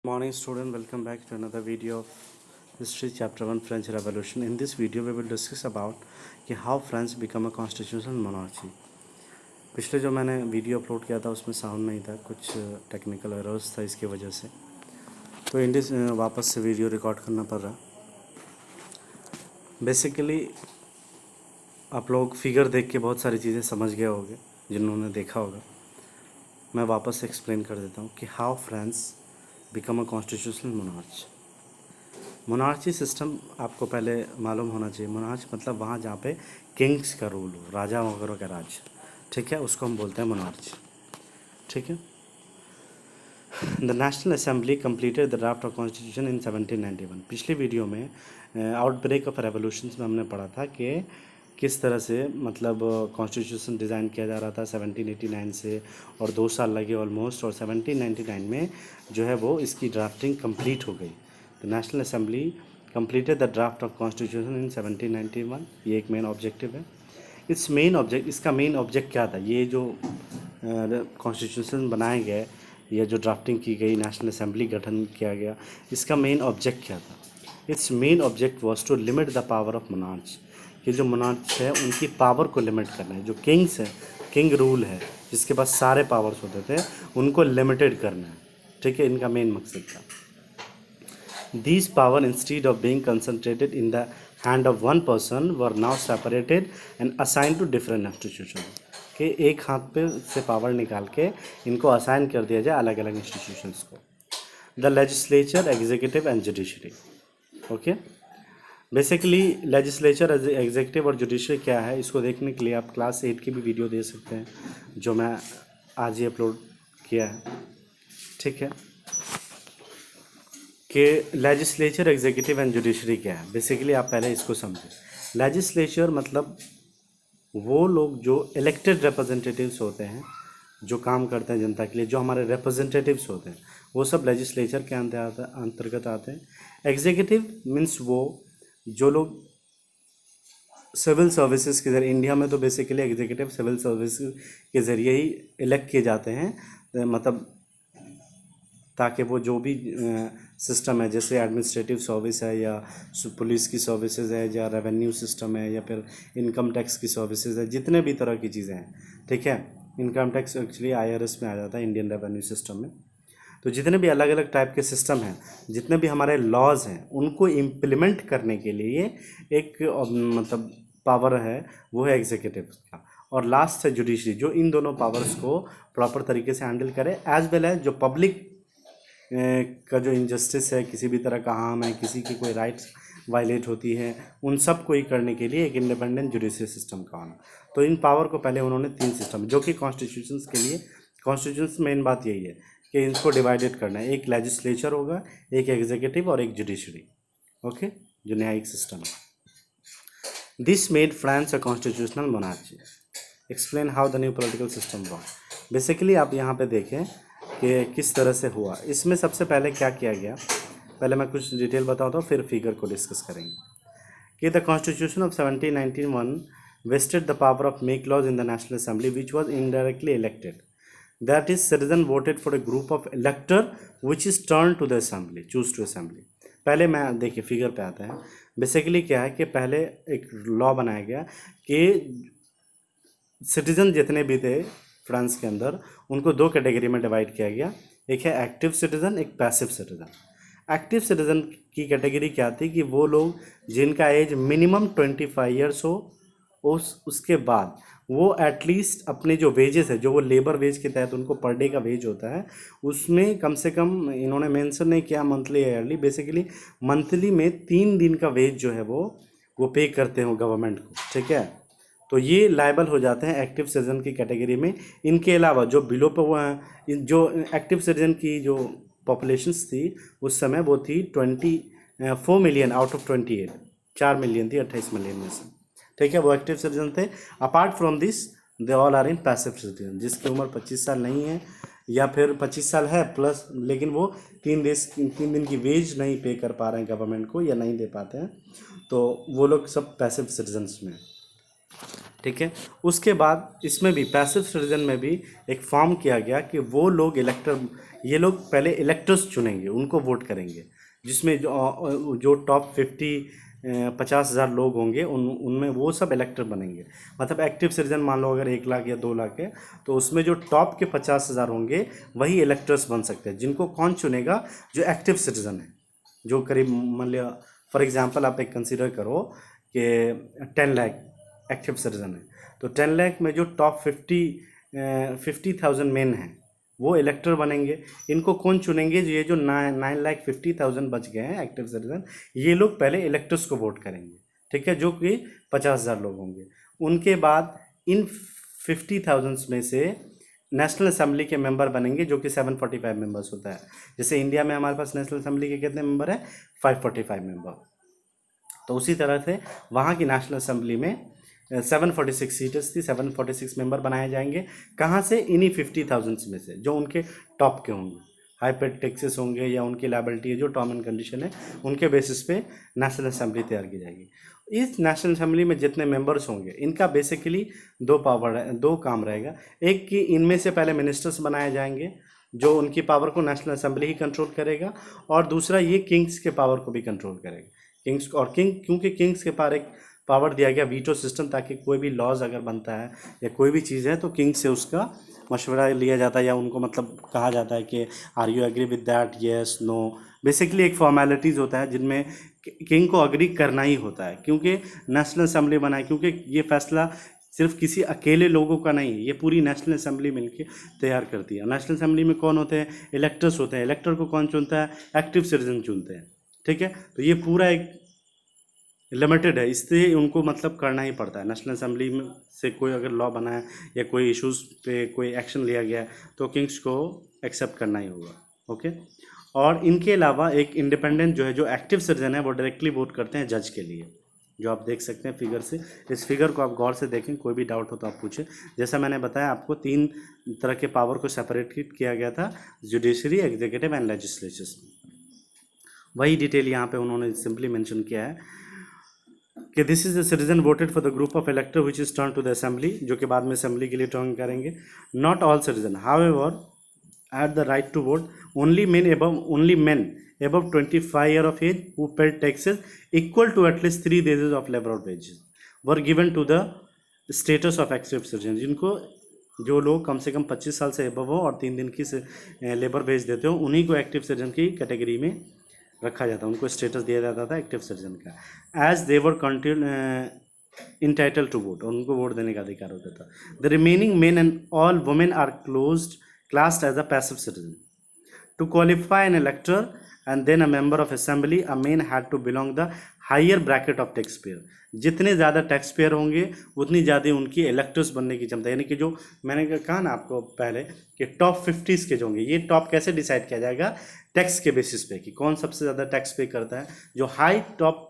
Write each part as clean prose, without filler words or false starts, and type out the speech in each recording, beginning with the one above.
Morning student, welcome back to another video of history chapter 1 French Revolution. In this video we will discuss about कि how France become a constitutional monarchy. पिछले जो मैंने video upload किया था उसमें sound नहीं था, कुछ टेक्निकल एरर्स था, इसकी वजह से तो इंडिस वापस से वीडियो रिकॉर्ड करना पड़ रहा। बेसिकली आप लोग फिगर देख के बहुत सारी चीज़ें समझ गए होंगे जिन्होंने देखा होगा। मैं वापस से एक्सप्लेन कर देता हूँ कि how France become a constitutional monarchy. Monarchy system आपको पहले मालूम होना चाहिए। मोनार्च मतलब वहाँ जहाँ पे किंग्स का रूल हो, राजा वगैरह का राज, ठीक है, उसको हम बोलते हैं मोनार्ची, ठीक है। The national assembly completed the draft of constitution in 1791। पिछली वीडियो में आउटब्रेक ऑफ रेवोल्यूशन में हमने पढ़ा था कि किस तरह से मतलब कॉन्स्टिट्यूशन डिज़ाइन किया जा रहा था 1789 से, और 2 साल लगे ऑलमोस्ट, और 1799 में जो है वो इसकी ड्राफ्टिंग कंप्लीट हो गई। तो national assembly completed the draft of constitution in 1791। ये एक मेन ऑब्जेक्टिव है। इसका मेन ऑब्जेक्ट क्या था? ये जो कॉन्स्टिट्यूशन बनाए गए या जो ड्राफ्टिंग की गई, नेशनल असेंबली गठन किया गया, इसका मेन ऑब्जेक्ट क्या था? Its main object was to limit the power of monarch, कि जो मोनार्च है उनकी पावर को लिमिट करना है। जो किंग्स है, किंग रूल है, जिसके पास सारे पावर्स होते थे, उनको लिमिटेड करना है, ठीक है, इनका मेन मकसद था। These power, instead of being concentrated in the hand of one person, were now separated and assigned to different institutions। कि एक हाथ पे से पावर निकाल के इनको असाइन कर दिया जाए अलग अलग इंस्टीट्यूशंस को। The legislature, executive and judiciary. Okay, basically legislature, executive और जुडिशरी क्या है, इसको देखने के लिए आप क्लास 8 की भी वीडियो दे सकते हैं, जो मैं आज ही अपलोड किया है, ठीक है। कि लेजिस्लेचर, एग्जीक्यूटिव एंड जुडिशरी क्या है। बेसिकली आप पहले इसको समझें। लेजिस्लेचर मतलब वो लोग जो इलेक्टेड रिप्रेजेंटेटिव्स होते हैं, जो काम करते हैं जनता के लिए, जो हमारे रिप्रेजेंटेटिव्स होते हैं, वो सब लेजिस्लेचर के अंतर्गत आते हैं। एग्जीक्यूटिव मीन्स वो जो लोग सिविल सर्विसेज के ज़रिए, इंडिया में तो बेसिकली एग्जीक्यूटिव सिविल सर्विस के ज़रिए ही इलेक्ट किए जाते हैं, मतलब ताकि वो जो भी सिस्टम है, जैसे एडमिनिस्ट्रेटिव सर्विस है, या पुलिस की सर्विसेज है, या रेवेन्यू सिस्टम है, या फिर इनकम टैक्स की सर्विसेज है, जितने भी तरह की चीज़ें हैं, ठीक है। इनकम टैक्स एक्चुअली IRS में आ जाता है, इंडियन रेवेन्यू सिस्टम में। तो जितने भी अलग अलग टाइप के सिस्टम हैं, जितने भी हमारे लॉज हैं, उनको इम्प्लीमेंट करने के लिए एक मतलब पावर है, वो है एग्जीक्यूटिव का। और लास्ट है जुडिशरी, जो इन दोनों पावर्स को प्रॉपर तरीके से हैंडल करे, एज वेल एज जो पब्लिक का जो इनजस्टिस है, किसी भी तरह का हार्म है, किसी की कोई राइट्स वायलेट होती है, उन सब को ही करने के लिए एक इंडिपेंडेंट जुडिशरी सिस्टम का होना। तो इन पावर को पहले उन्होंने 3 सिस्टम, जो कि कॉन्स्टिट्यूशंस के लिए, कॉन्स्टिट्यूशन मेन बात यही है कि इनको डिवाइडेड करना है। एक लेजिस्लेचर होगा, एक एग्जीक्यूटिव और एक जुडिशरी, ओके, जो न्यायिक सिस्टम है। This made France a constitutional monarchy. Explain how the new political system work. Basically आप यहाँ पे देखें कि किस तरह से हुआ। इसमें सबसे पहले क्या किया गया, पहले मैं कुछ डिटेल बताता हूँ, फिर फिगर को डिस्कस करेंगे। कि the constitution of 1791 vested the power of make laws in the National Assembly, which was indirectly elected. That is, citizen voted for a group of elector which is turned to the assembly, choose to assembly। पहले मैं देखिए figure पे आते हैं। Basically क्या है कि पहले एक लॉ बनाया गया कि सिटीजन जितने भी थे फ्रांस के अंदर, उनको 2 कैटेगरी में डिवाइड किया गया। एक है एक्टिव सिटीजन, एक पैसिव सिटीजन। एक्टिव सिटीजन की कैटेगरी क्या थी कि वो लोग जिनका एज मिनिमम 25 ईयर्स हो, उसके बाद वो एटलीस्ट अपने जो वेजेस है, जो वो लेबर वेज के तहत उनको पर डे का वेज होता है, उसमें कम से कम, इन्होंने मेंशन नहीं किया मंथली या ईयरली, बेसिकली मंथली में 3 दिन का वेज जो है वो पे करते हो गवर्नमेंट को, ठीक है। तो ये लायबल हो जाते हैं एक्टिव सिटीजन की कैटेगरी में। इनके अलावा जो बिलो पे हुआ है, जो एक्टिव सिटीजन की जो पॉपुलेशंस थी उस समय, वो थी 24 मिलियन आउट ऑफ 28, 4 मिलियन थी 28 मिलियन में से, ठीक है, वो एक्टिव सिटीजन थे। Apart from this they all are in passive citizen, जिसकी उम्र 25 साल नहीं है, या फिर 25 साल है प्लस, लेकिन वो 3 दिन की वेज नहीं पे कर पा रहे हैं गवर्नमेंट को, या नहीं दे पाते हैं, तो वो लोग सब पैसिव सिटीजन्स में। ठीक है। उसके बाद इसमें भी पैसिव सिटीजन में भी एक फॉर्म किया गया कि वो लोग इलेक्टर, ये लोग पहले इलेक्टर्स चुनेंगे, उनको वोट करेंगे, जिसमें जो टॉप 50,000 लोग होंगे उनमें वो सब इलेक्टर बनेंगे। मतलब एक्टिव सिटीजन मान लो अगर 1 लाख या 2 लाख है, तो उसमें जो टॉप के 50,000 होंगे वही इलेक्टर्स बन सकते हैं, जिनको कौन चुनेगा, जो एक्टिव सिटीजन है, जो करीब मान लिया फॉर एग्जांपल आप एक कंसीडर करो कि 10 लाख एक्टिव सिटीजन है, तो 10 लाख में जो टॉप 50,000 मेन हैं वो इलेक्टर बनेंगे। इनको कौन चुनेंगे, ये जो 9,50,000 बच गए हैं एक्टिव सिटीजन, ये लोग पहले इलेक्टर्स को वोट करेंगे, ठीक है, जो कि 50,000 लोग होंगे। उनके बाद इन 50,000 में से नेशनल असेंबली के मेंबर बनेंगे, जो कि 745 मेंबर्स होता है। जैसे इंडिया में हमारे पास नेशनल असेंबली के कितने मेंबर हैं, 545 मेंबर। तो उसी तरह से वहाँ की नेशनल असेंबली में 746 सीट्स थी, 746 मेंबर बनाए जाएंगे। कहाँ से, इन्हीं 50,000 में से, जो उनके टॉप के होंगे, हाई पेड टैक्सेस होंगे या उनकी लायबिलिटी है, जो टर्म एंड कंडीशन है, उनके बेसिस पे नेशनल असेंबली तैयार की जाएगी। इस नेशनल असेंबली में जितने मेंबर्स होंगे, इनका बेसिकली दो काम रहेगा। एक कि इनमें से पहले मिनिस्टर्स बनाए जाएंगे, जो उनकी पावर को नेशनल असेंबली ही कंट्रोल करेगा, और दूसरा ये किंग्स के पावर को भी कंट्रोल करेगा। किंग्स और क्योंकि किंग्स के पास एक पावर दिया गया वीटो सिस्टम, ताकि कोई भी लॉज अगर बनता है या कोई भी चीज़ है तो किंग से उसका मशवरा लिया जाता है, या उनको मतलब कहा जाता है कि are you agree with that, yes no. Basically एक फॉर्मेलिटीज़ होता है जिनमें किंग को अग्री करना ही होता है, क्योंकि नेशनल असेंबली बनाए, क्योंकि ये फैसला सिर्फ किसी अकेले लोगों का नहीं है, ये पूरी नेशनल असेंबली मिलके तैयार करती है। नेशनल असेंबली में कौन होते हैं, इलेक्टर्स होते हैं। इलेक्टर को कौन चुनता है, एक्टिव सिटीजन चुनते हैं, ठीक है। तो ये पूरा एक लिमिटेड है, इसलिए उनको मतलब करना ही पड़ता है। नेशनल असेंबली में से कोई अगर लॉ बना है या कोई इश्यूज़ पे कोई एक्शन लिया गया है, तो किंग्स को एक्सेप्ट करना ही होगा, ओके। और इनके अलावा एक इंडिपेंडेंट जो है, जो एक्टिव सिटीजन है, वो डायरेक्टली वोट करते हैं जज के लिए, जो आप देख सकते हैं फिगर से। इस फिगर को आप गौर से देखें, कोई भी डाउट हो तो आप पूछें। जैसा मैंने बताया आपको, 3 तरह के पावर को सेपरेट किया गया था, जुडिशरी, एग्जीक्यूटिव एंड लेजिस्लेचर। वही डिटेल यहाँ पे उन्होंने सिंपली मेंशन किया है कि this is the citizen voted for the group of elector which is turn to the assembly, जो कि बाद में असेंबली के लिए टर्न करेंगे। Not all citizen however had the right to vote. Only men above 25 year of age who paid taxes equal to at least 3 days of labor wages were given to the status of active citizen. जिनको जो लोग कम से कम 25 साल से above हो और 3 दिन की लेबर वेज देते हो, उन्हीं को एक्टिव सिटीजन की कैटेगरी में रखा जाता है, उनको स्टेटस दिया जाता था एक्टिव सिटीजन का। As they were entitled to vote, और उनको वोट देने का अधिकार होता था। The remaining men and all women are classed as a passive citizen. To qualify an elector and then a member of assembly, a man had to belong the higher bracket of taxpayer. जितने ज़्यादा tax payer होंगे उतनी ज़्यादा उनकी electors बनने की क्षमता, यानी कि जो मैंने कहा ना आपको पहले कि टॉप 50 के जो होंगे, ये टॉप कैसे डिसाइड किया जाएगा, टैक्स के बेसिस पे कि कौन सबसे ज़्यादा टैक्स पे करता है। जो हाई टॉप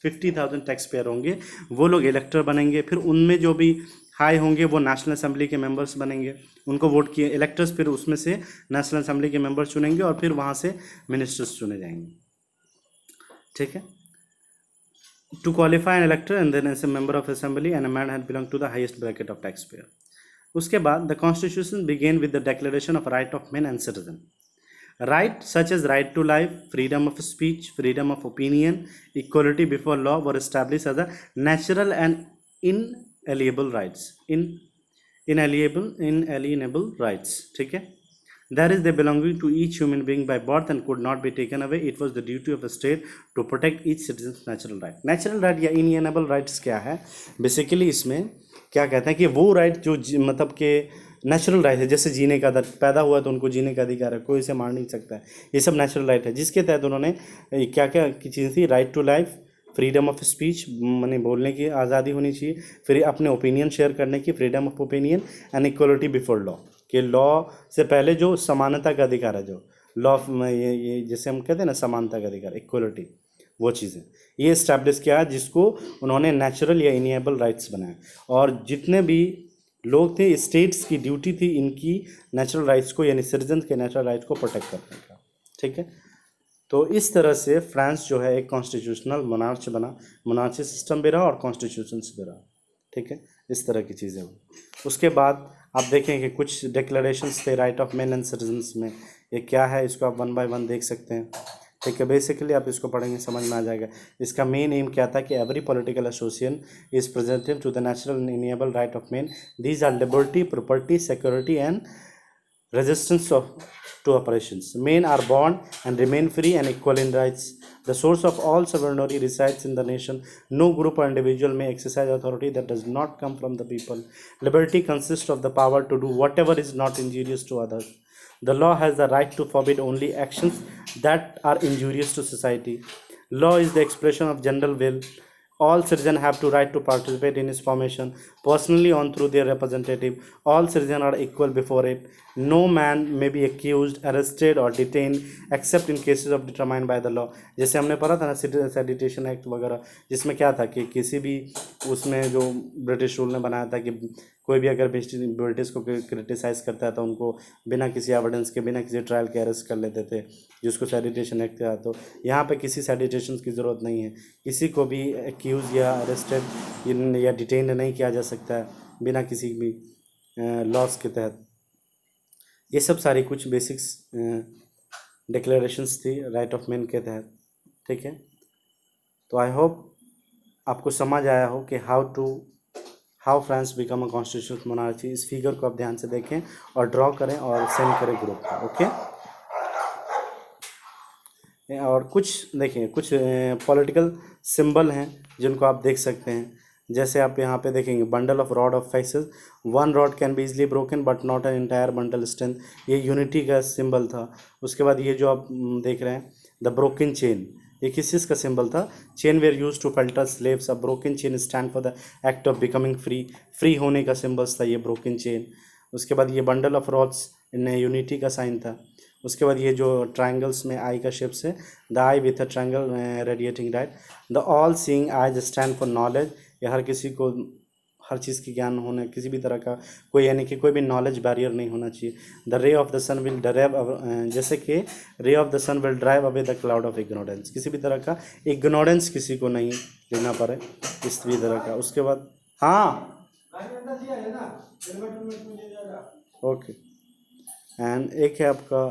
50,000 टैक्स पेयर होंगे वो लोग इलेक्टर बनेंगे, फिर उनमें जो भी हाई होंगे वो नेशनल असेंबली के मेंबर्स बनेंगे, उनको वोट किए इलेक्टर्स, फिर उसमें से नेशनल असेंबली के मेंबर्स चुनेंगे और फिर वहाँ से मिनिस्टर्स चुने जाएंगे, ठीक है। To qualify an elector and then as a member of assembly and a man had belong to the highest bracket of tax payer. उसके बाद the constitution began with the declaration of right of man and citizen. Right such as right to life, freedom of speech, freedom of opinion, equality before law were established as a natural and inalienable rights. Inalienable rights. ठीक है, that is they belonging to each human being by birth and could not be taken away. It was the duty of the state to protect each citizen's natural right. Natural right या inalienable rights क्या है, basically इसमें क्या कहते हैं कि वो right जो मतलब कि नेचुरल राइट है, जैसे जीने का, पैदा हुआ तो उनको जीने का अधिकार है, कोई इसे मार नहीं सकता है, ये सब नेचुरल राइट है, जिसके तहत उन्होंने क्या क्या की चीज़ थी, right to life, freedom of speech, माने बोलने की आज़ादी होनी चाहिए, फिर अपने ओपिनियन शेयर करने की, freedom of opinion, and equality before law, कि लॉ से पहले जो समानता का अधिकार है, जो लॉ ये जैसे हम कहते हैं ना समानता का अधिकार, इक्वलिटी, वो चीज़ें ये इस्टेब्लिश किया, जिसको उन्होंने नेचुरल या इनिएबल राइट्स बनाए। और जितने भी लोग थे, स्टेट्स की ड्यूटी थी इनकी नेचुरल राइट्स को, यानी सिटीजन के नेचुरल राइट्स को प्रोटेक्ट करने का, ठीक है। तो इस तरह से फ्रांस जो है एक कॉन्स्टिट्यूशनल मोनार्च बना, मोनार्ची सिस्टम भी रहा और कॉन्स्टिट्यूशन भी रहा, ठीक है, इस तरह की चीज़ें वो। उसके बाद आप देखें कि कुछ डिक्लेरेशंस थे right of man and citizens में, ये क्या है इसको आप वन बाय वन देख सकते हैं। ठीक है, बेसिकली आप इसको पढ़ेंगे समझ में आ जाएगा। इसका मेन एम क्या था कि every political association is presented to the natural and inalienable right of man, these are liberty, property, security and resistance to oppressions. Men are born and remain free and equal in rights. The source of all sovereignty resides in the nation. No group or individual may exercise authority that does not come from the people. Liberty consists of the power to do whatever is not injurious to others. The law has the right to forbid only actions that are injurious to society. Law is the expression of general will. All citizens have to right to participate in its formation personally or through their representative. All citizens are equal before it. No man may be accused, arrested or detained except in cases of determined by the law. जैसे हमने पढ़ा था ना सेडिटेशन act वगैरह, जिसमें क्या था कि किसी भी उसमें जो ब्रिटिश रूल ने बनाया था कि कोई भी अगर ब्रिटिश को क्रिटिसाइज़ करता है तो उनको बिना किसी एविडेंस के, बिना किसी ट्रायल के अरेस्ट कर लेते थे, जिसको सेडिटेशन एक्ट था। तो यहाँ पे किसी सेडिटेशन की ज़रूरत नहीं है, किसी को भी एक्यूज़ या अरेस्टेड या डिटेन्ड नहीं किया जा सकता है बिना किसी भी लॉस के तहत। ये सब सारी कुछ बेसिक्स डिक्लेरेशंस थी राइट ऑफ मैन के तहत। ठीक है, तो आई होप आपको समझ आया हो कि how France become a constitutional monarchy. इस फिगर को आप ध्यान से देखें और ड्रॉ करें और सेंड करें ग्रुप में। ओके, और कुछ देखिए, कुछ पॉलिटिकल सिंबल हैं जिनको आप देख सकते हैं। जैसे आप यहाँ पे देखेंगे bundle of rod of faces, one rod can be easily broken but not an entire bundle strength, ये यूनिटी का सिंबल था। उसके बाद ये जो आप देख रहे हैं द ब्रोकन चेन, ये किस चीज़ का सिंबल था? Chain were use to filter slaves, a broken chain stand for the act of becoming free, free होने का सिंबल्स था ये ब्रोकन चेन। उसके बाद ये bundle of rods in unity का साइन था। उसके बाद ये जो ट्रायंगल्स में आई का शेप से, the I with a triangle radiating right, the all seeing eyes stand for knowledge, ये हर किसी को हर चीज़ की ज्ञान होने, किसी भी तरह का कोई यानी कि कोई भी नॉलेज बैरियर नहीं होना चाहिए। The ray of the sun will drive, जैसे कि ray of the sun will drive away the cloud of ignorance, किसी भी तरह का इग्नोरेंस किसी को नहीं लेना पड़े इस भी तरह का। उसके बाद हाँ ओके, एंड एक है आपका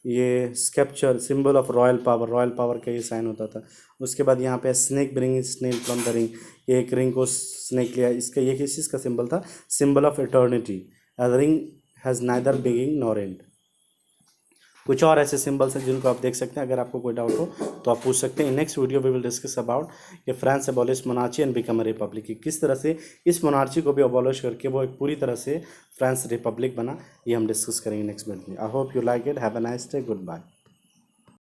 ये sceptre, symbol of royal power, royal power का ये साइन होता था। उसके बाद यहाँ पे snake bring snake from the ring, ये एक रिंग को स्नेक लिया, इसका ये किस चीज़ का सिंबल था? Symbol of eternity, ring has neither beginning nor and. कुछ और ऐसे सिंबल्स हैं जिनको आप देख सकते हैं। अगर आपको कोई डाउट हो तो आप पूछ सकते हैं। Next video we will discuss about कि France abolish monarchy and become a republic, किस तरह से इस मोनार्ची को भी अबॉलिश करके वो एक पूरी तरह से फ्रांस रिपब्लिक बना, ये हम डिस्कस करेंगे नेक्स्ट वीडियो में। I hope you like it, have a nice day, good bye.